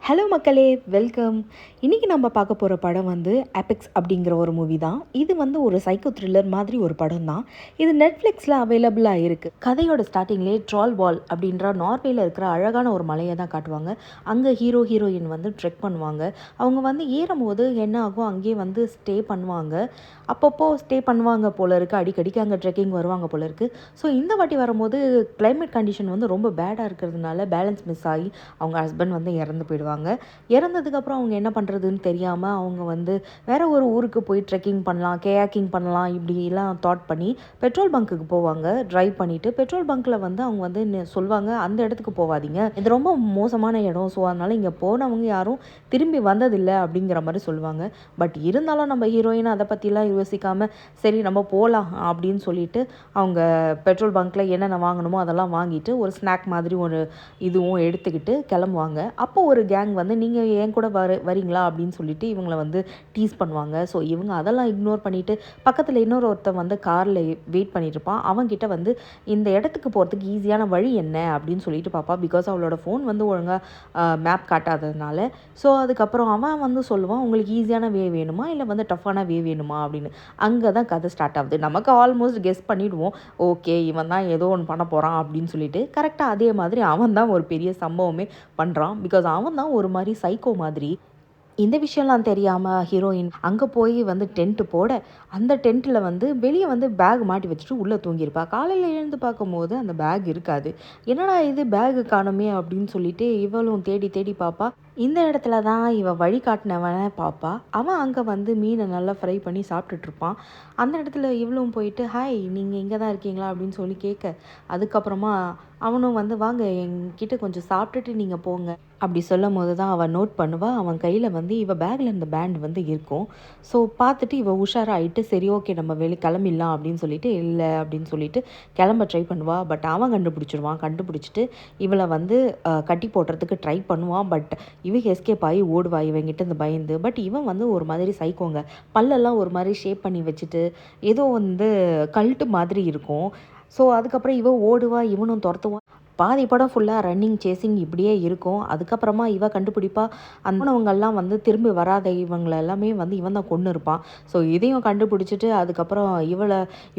Hello மக்களே, welcome. இன்றைக்கி நம்ம பார்க்க போகிற படம் வந்து ஆபெக்ஸ் அப்படிங்கிற ஒரு மூவி தான். இது வந்து ஒரு சைக்கோ த்ரில்லர் மாதிரி ஒரு படம் தான். இது நெட்ஃப்ளிக்ஸில் அவைலபிளாக இருக்குது. கதையோட ஸ்டார்டிங்லேயே ட்ரால் வால் அப்படின்ற நார்வேயில் இருக்கிற அழகான ஒரு மலையை தான் காட்டுவாங்க. அங்கே ஹீரோயின் வந்து ட்ரெக் பண்ணுவாங்க. அவங்க வந்து ஏறும்போது என்ன ஆகும், அங்கேயே வந்து ஸ்டே பண்ணுவாங்க. அப்பப்போ ஸ்டே பண்ணுவாங்க போல இருக்குது. அடிக்கடிக்கு அங்கே ட்ரெக்கிங் வருவாங்க போல இருக்குது. ஸோ இந்த வாட்டி வரும்போது கிளைமேட் கண்டிஷன் வந்து ரொம்ப பேடாக இருக்கிறதுனால பேலன்ஸ் மிஸ் ஆகி அவங்க ஹஸ்பண்ட் வந்து இறந்து போயிடுவாங்க. இறந்ததுக்கப்புறம் அவங்க என்ன பண்ணுறதுன்னு தெரியாமல் அவங்க வந்து வேறு ஒரு ஊருக்கு போய் ட்ரெக்கிங் பண்ணலாம், கேயாக்கிங் பண்ணலாம், இப்படிலாம் தாட் பண்ணி பெட்ரோல் பங்க்குக்கு போவாங்க. ட்ரைவ் பண்ணிவிட்டு பெட்ரோல் பங்க்கில் வந்து அவங்க வந்து சொல்லுவாங்க, அந்த இடத்துக்கு போகாதீங்க, இது ரொம்ப மோசமான இடம், ஸோ அதனால் இங்கே போனவங்க யாரும் திரும்பி வந்ததில்லை அப்படிங்கிற மாதிரி சொல்லுவாங்க. பட் இருந்தாலும் நம்ம ஹீரோயின் அதை பற்றிலாம் யோசிக்காமல் சரி நம்ம போகலாம் அப்படின்னு சொல்லிட்டு அவங்க பெட்ரோல் பங்க்கில் என்னென்ன வாங்கணுமோ அதெல்லாம் வாங்கிட்டு ஒரு ஸ்நாக் மாதிரி ஒரு இதுவும் எடுத்துக்கிட்டு கிளம்புவாங்க. அப்போ ஒரு கேங் வந்து நீங்கள் ஏன் கூட வரீங்களா அப்படின்னு சொல்லிட்டு இவங்களை வந்து டீஸ் பண்ணுவாங்க. ஸோ இவங்க அதெல்லாம் இக்னோர் பண்ணிவிட்டு பக்கத்தில் ஒருத்தன் வந்து காரில் வெயிட் பண்ணிட்டு இருப்பான். அவங்ககிட்ட வந்து இந்த இடத்துக்கு போகிறதுக்கு ஈஸியான வழி என்ன அப்படின்னு சொல்லிட்டு பார்ப்பா. பிகாஸ் அவளோட ஃபோன் வந்து ஒழுங்காக மேப் காட்டாததுனால. ஸோ அதுக்கப்புறம் அவன் வந்து சொல்லுவான், உங்களுக்கு ஈஸியான வே வேணுமா இல்லை வந்து டஃப்பான வே வேணுமா அப்படின்னு. அங்கே தான் கதை ஸ்டார்ட் ஆகுது. நமக்கு ஆல்மோஸ்ட் கெஸ் பண்ணிவிடுவோம், ஓகே இவன் தான் ஏதோ ஒன்று பண்ண போகிறான் அப்படின்னு சொல்லிட்டு. கரெக்டாக அதே மாதிரி அவன் தான் ஒரு பெரிய சம்பவமே பண்ணுறான். பிகாஸ் அவன் தான் ஒரு மாதிரி சைக்கோ மாதிரி. இந்த விஷயம்லாம் தெரியாமல் ஹீரோயின் அங்கே போய் வந்து டென்ட்டு போட, அந்த டென்ட்டில் வந்து வெளியே வந்து பேக் மாட்டி வச்சுட்டு உள்ளே தூங்கியிருப்பா. காலையில் எழுந்து பார்க்கும்போது அந்த பேக் இருக்காது. என்னடா இது பேகு காணுமே அப்படின்னு சொல்லிட்டு இவளும் தேடி தேடி பார்ப்பா. இந்த இடத்துல தான் இவள் வழிகாட்டினவனை பார்ப்பா. அவன் அங்கே வந்து மீனை நல்லா ஃப்ரை பண்ணி சாப்பிட்டுட்ருப்பான். அந்த இடத்துல இவளும் போயிட்டு ஹாய் நீங்கள் இங்கே தான் இருக்கீங்களா அப்படின்னு சொல்லி கேட்க, அதுக்கப்புறமா அவனும் வந்து வாங்க என்கிட்ட கொஞ்சம் சாப்பிட்டுட்டு நீங்கள் போங்க அப்படி சொல்லும் போது தான் அவள் நோட் பண்ணுவாள், அவன் கையில் வந்து இவள் பேக்கில் இந்த பேண்ட் வந்து இருக்கும். ஸோ பார்த்துட்டு இவள் உஷாராகிட்டு சரி ஓகே நம்ம கிளம்பிடலாம் அப்படின்னு சொல்லிட்டு இல்லை அப்படின்னு சொல்லிட்டு கிளம்ப ட்ரை பண்ணுவாள். பட் அவன் கண்டுபிடிச்சிடுவான். கண்டுபிடிச்சிட்டு இவளை வந்து கட்டி போடுறதுக்கு ட்ரை பண்ணுவான். பட் இவன் எஸ்கேப் ஆகி ஓடுவா இவங்கிட்ட இந்த பயந்து. பட் இவன் வந்து ஒரு மாதிரி சைக்கோங்க, பல்லெல்லாம் ஒரு மாதிரி ஷேப் பண்ணி வச்சுட்டு ஏதோ வந்து கல்ட்டு மாதிரி இருக்கும். ஸோ அதுக்கப்புறம் இவன் ஓடுவா, இவனும் துரத்துவான். பாதி படம் ஃபுல்லாக ரன்னிங் சேசிங் இப்படியே இருக்கும். அதுக்கப்புறமா இவ கண்டுபிடிப்பா, அந்தவங்கெல்லாம் வந்து திரும்பி வராத இவங்களை எல்லாமே வந்து இவன் தான் கொன்று இருப்பான். ஸோ இதையும் கண்டுபிடிச்சிட்டு அதுக்கப்புறம்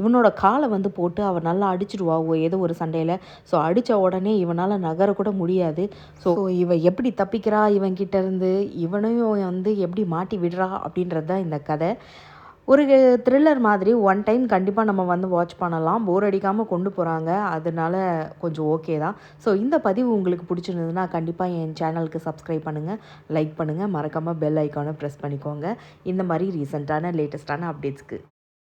இவனோட காலை வந்து போட்டு அவள் நல்லா அடிச்சிடுவா ஏதோ ஒரு சண்டையில். ஸோ அடித்த உடனே இவனால் நகரக்கூட முடியாது. ஸோ இவ எப்படி தப்பிக்கிறா இவன்கிட்ட இருந்து, இவனையும் வந்து எப்படி மாட்டி விடுறா அப்படின்றது தான் இந்த கதை. ஒரு த்ரில்லர் மாதிரி ஒன் டைம் கண்டிப்பாக நம்ம வந்து வாட்ச் பண்ணலாம். போர் அடிக்காமல் கொண்டு போகிறாங்க, அதனால கொஞ்சம் ஓகே தான். ஸோ இந்த பதிவு உங்களுக்கு பிடிச்சிருந்ததுன்னா கண்டிப்பாக என் சேனலுக்கு சப்ஸ்கிரைப் பண்ணுங்கள், லைக் பண்ணுங்கள், மறக்காமல் பெல் ஐக்கானை ப்ரெஸ் பண்ணிக்கோங்க இந்த மாதிரி ரீசெண்டான லேட்டஸ்ட்டான அப்டேட்ஸ்க்கு.